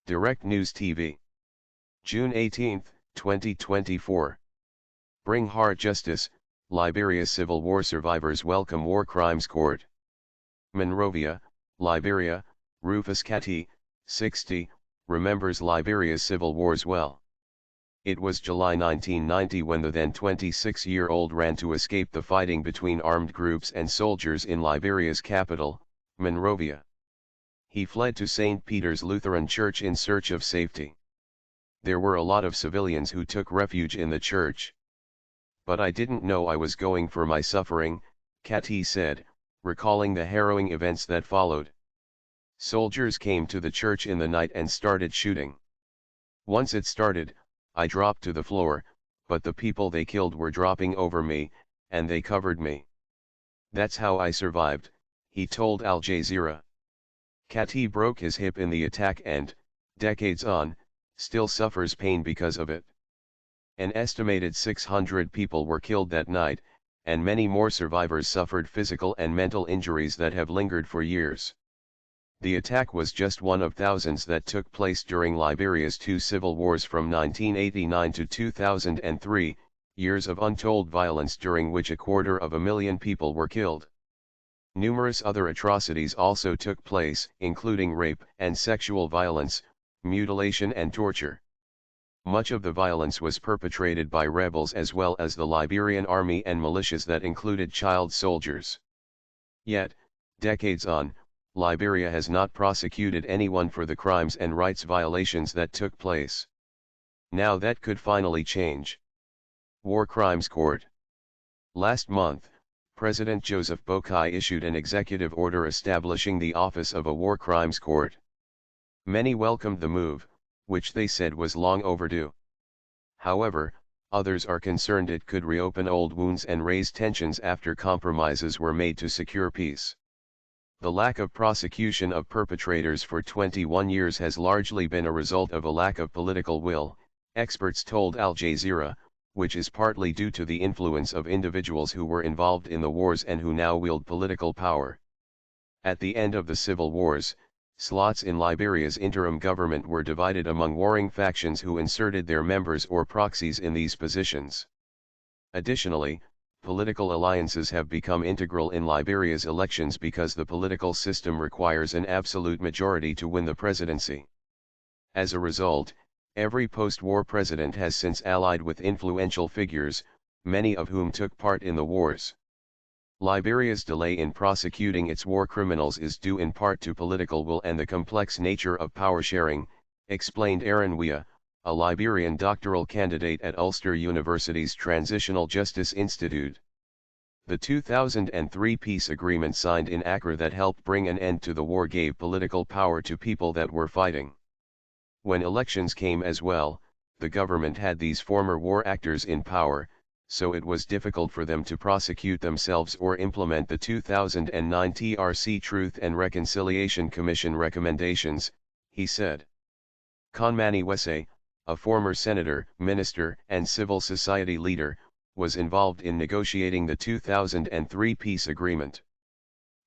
Direct News TV. June 18, 2024. Bring hard justice, Liberia Civil War survivors welcome War Crimes Court. Monrovia, Liberia, Rufus Kati, 60, remembers Liberia's civil wars well. It was July 1990 when the then 26-year-old ran to escape the fighting between armed groups and soldiers in Liberia's capital, Monrovia. He fled to St. Peter's Lutheran Church in search of safety. There were a lot of civilians who took refuge in the church. But I didn't know I was going for my suffering, Kati said, recalling the harrowing events that followed. Soldiers came to the church in the night and started shooting. Once it started, I dropped to the floor, but the people they killed were dropping over me, and they covered me. That's how I survived, he told Al Jazeera. Kati broke his hip in the attack and, decades on, still suffers pain because of it. An estimated 600 people were killed that night, and many more survivors suffered physical and mental injuries that have lingered for years. The attack was just one of thousands that took place during Liberia's two civil wars from 1989 to 2003, years of untold violence during which 250,000 people were killed. Numerous other atrocities also took place, including rape and sexual violence, mutilation and torture. Much of the violence was perpetrated by rebels as well as the Liberian army and militias that included child soldiers. Yet, decades on, Liberia has not prosecuted anyone for the crimes and rights violations that took place. Now that could finally change. War Crimes Court. Last month, President Joseph Boakai issued an executive order establishing the office of a War Crimes Court. Many welcomed the move, which they said was long overdue. However, others are concerned it could reopen old wounds and raise tensions after compromises were made to secure peace. The lack of prosecution of perpetrators for 21 years has largely been a result of a lack of political will, experts told Al Jazeera, which is partly due to the influence of individuals who were involved in the wars and who now wield political power. At the end of the civil wars, slots in Liberia's interim government were divided among warring factions who inserted their members or proxies in these positions. Additionally, political alliances have become integral in Liberia's elections because the political system requires an absolute majority to win the presidency. As a result, every post-war president has since allied with influential figures, many of whom took part in the wars. Liberia's delay in prosecuting its war criminals is due in part to political will and the complex nature of power sharing, explained Aaron Weah, a Liberian doctoral candidate at Ulster University's Transitional Justice Institute. The 2003 peace agreement signed in Accra that helped bring an end to the war gave political power to people that were fighting. When elections came as well, the government had these former war actors in power, so it was difficult for them to prosecute themselves or implement the 2009 TRC Truth and Reconciliation Commission recommendations, he said. Konmani Wese, a former senator, minister, and civil society leader, was involved in negotiating the 2003 peace agreement.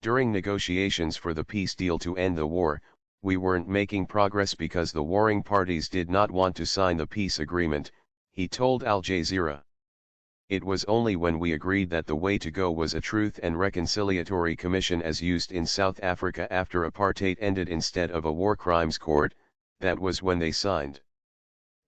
During negotiations for the peace deal to end the war, we weren't making progress because the warring parties did not want to sign the peace agreement, he told Al Jazeera. It was only when we agreed that the way to go was a Truth and Reconciliatory Commission as used in South Africa after apartheid ended instead of a war crimes court, that was when they signed.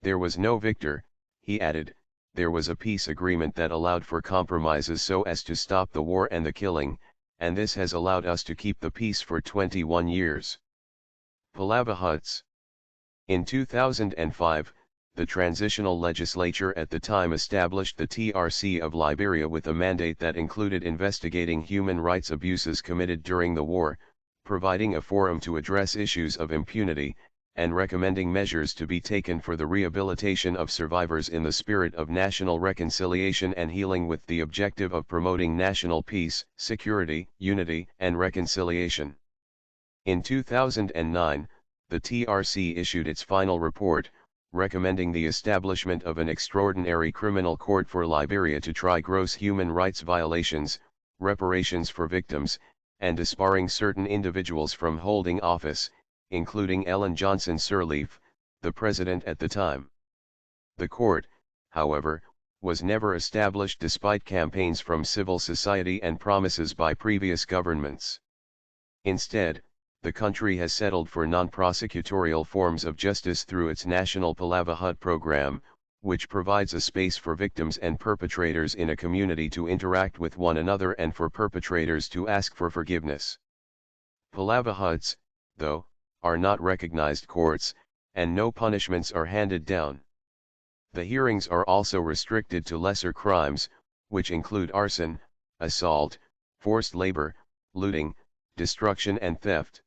There was no victor, he added, there was a peace agreement that allowed for compromises so as to stop the war and the killing, and this has allowed us to keep the peace for 21 years. Palava Huts. In 2005, the transitional legislature at the time established the TRC of Liberia with a mandate that included investigating human rights abuses committed during the war, providing a forum to address issues of impunity, and recommending measures to be taken for the rehabilitation of survivors in the spirit of national reconciliation and healing with the objective of promoting national peace, security, unity, and reconciliation. In 2009, the TRC issued its final report, recommending the establishment of an extraordinary criminal court for Liberia to try gross human rights violations, reparations for victims, and disbarring certain individuals from holding office, including Ellen Johnson Sirleaf, the president at the time. The court, however, was never established despite campaigns from civil society and promises by previous governments. Instead, the country has settled for non-prosecutorial forms of justice through its national Palava Hut program, which provides a space for victims and perpetrators in a community to interact with one another and for perpetrators to ask for forgiveness. Palava Huts, though, are not recognized courts, and no punishments are handed down. The hearings are also restricted to lesser crimes, which include arson, assault, forced labor, looting, destruction and theft.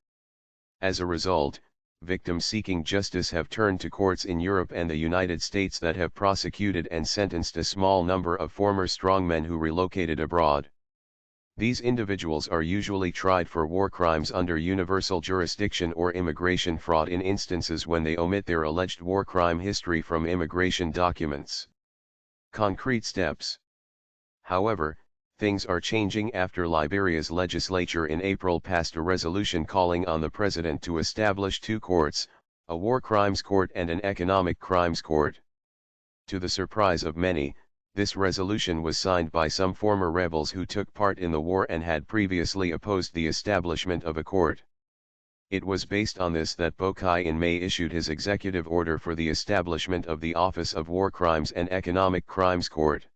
As a result, victims seeking justice have turned to courts in Europe and the United States that have prosecuted and sentenced a small number of former strongmen who relocated abroad. These individuals are usually tried for war crimes under universal jurisdiction or immigration fraud in instances when they omit their alleged war crime history from immigration documents. Concrete steps. However, things are changing after Liberia's legislature in April passed a resolution calling on the president to establish two courts, a war crimes court and an economic crimes court. To the surprise of many, this resolution was signed by some former rebels who took part in the war and had previously opposed the establishment of a court. It was based on this that Boakai in May issued his executive order for the establishment of the Office of War Crimes and Economic Crimes Court.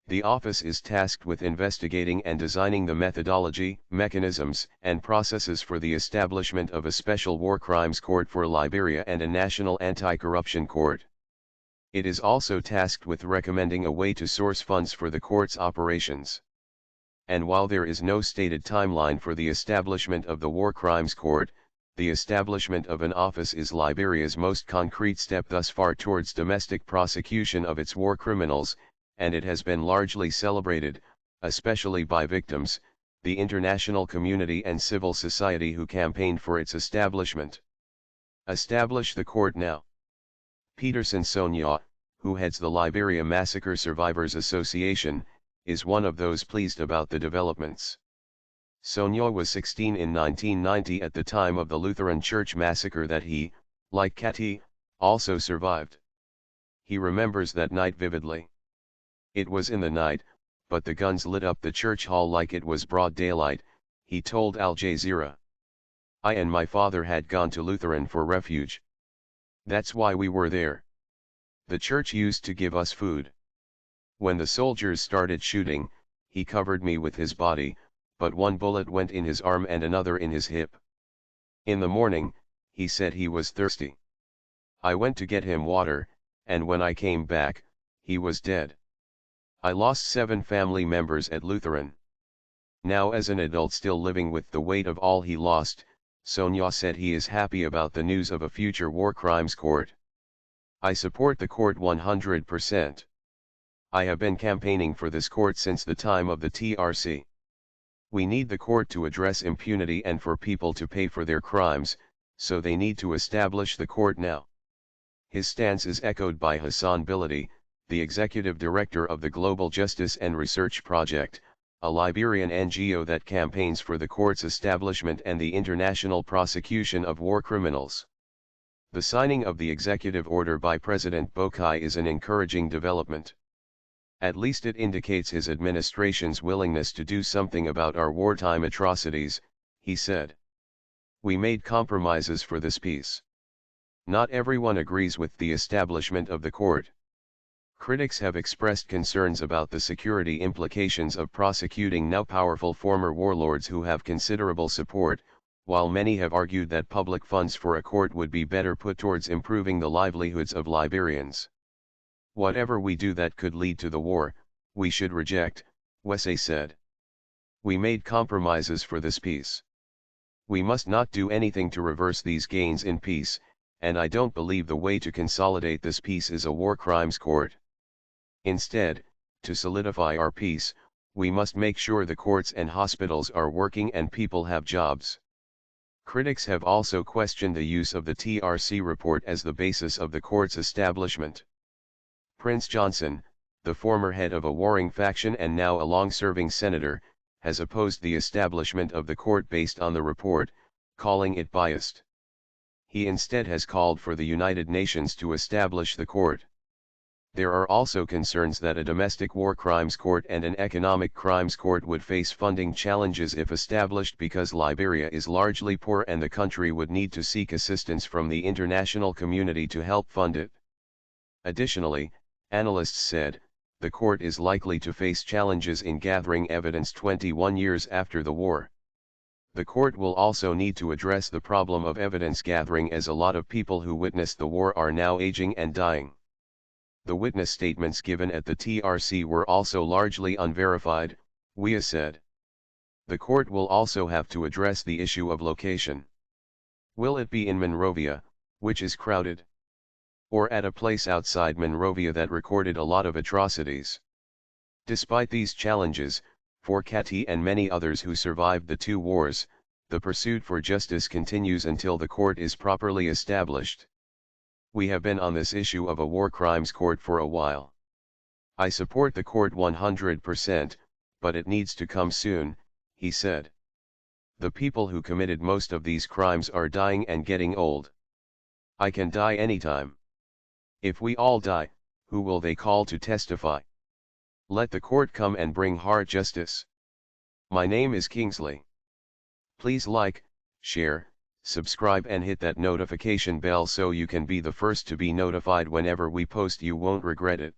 The office is tasked with investigating and designing the methodology, mechanisms, and processes for the establishment of a special war crimes court for Liberia and a national anti-corruption court. It is also tasked with recommending a way to source funds for the court's operations. And while there is no stated timeline for the establishment of the War Crimes Court, the establishment of an office is Liberia's most concrete step thus far towards domestic prosecution of its war criminals, and it has been largely celebrated, especially by victims, the international community and civil society who campaigned for its establishment. Establish the court now. Peterson Sonia, who heads the Liberia Massacre Survivors Association, is one of those pleased about the developments. Sonia was 16 in 1990 at the time of the Lutheran Church massacre that he, like Kati, also survived. He remembers that night vividly. It was in the night, but the guns lit up the church hall like it was broad daylight, he told Al Jazeera. I and my father had gone to Lutheran for refuge. That's why we were there. The church used to give us food. When the soldiers started shooting, he covered me with his body, but one bullet went in his arm and another in his hip. In the morning, he said he was thirsty. I went to get him water, and when I came back, he was dead. I lost 7 family members at Lutheran. Now as an adult still living with the weight of all he lost, Sonia said he is happy about the news of a future war crimes court. I support the court 100%. I have been campaigning for this court since the time of the TRC. We need the court to address impunity and for people to pay for their crimes, so they need to establish the court now. His stance is echoed by Hassan Biladi, the executive director of the Global Justice and Research Project, a Liberian NGO that campaigns for the court's establishment and the international prosecution of war criminals. The signing of the executive order by President Boakai is an encouraging development. At least it indicates his administration's willingness to do something about our wartime atrocities, he said. We made compromises for this peace. Not everyone agrees with the establishment of the court. Critics have expressed concerns about the security implications of prosecuting now powerful former warlords who have considerable support, while many have argued that public funds for a court would be better put towards improving the livelihoods of Liberians. Whatever we do that could lead to the war, we should reject, Wesse said. We made compromises for this peace. We must not do anything to reverse these gains in peace, and I don't believe the way to consolidate this peace is a war crimes court. Instead, to solidify our peace, we must make sure the courts and hospitals are working and people have jobs. Critics have also questioned the use of the TRC report as the basis of the court's establishment. Prince Johnson, the former head of a warring faction and now a long-serving senator, has opposed the establishment of the court based on the report, calling it biased. he instead has called for the United Nations to establish the court. There are also concerns that a domestic war crimes court and an economic crimes court would face funding challenges if established because Liberia is largely poor and the country would need to seek assistance from the international community to help fund it. Additionally, analysts said, the court is likely to face challenges in gathering evidence 21 years after the war. The court will also need to address the problem of evidence gathering as a lot of people who witnessed the war are now aging and dying. The witness statements given at the TRC were also largely unverified, WIA said. The court will also have to address the issue of location. Will it be in Monrovia, which is crowded? Or at a place outside Monrovia that recorded a lot of atrocities? Despite these challenges, for Kati and many others who survived the two wars, the pursuit for justice continues until the court is properly established. We have been on this issue of a war crimes court for a while. I support the court 100%, but it needs to come soon, he said. The people who committed most of these crimes are dying and getting old. I can die anytime. If we all die, who will they call to testify? Let the court come and bring hard justice. My name is Kingsley. Please like, share, subscribe and hit that notification bell so you can be the first to be notified whenever we post. You won't regret it.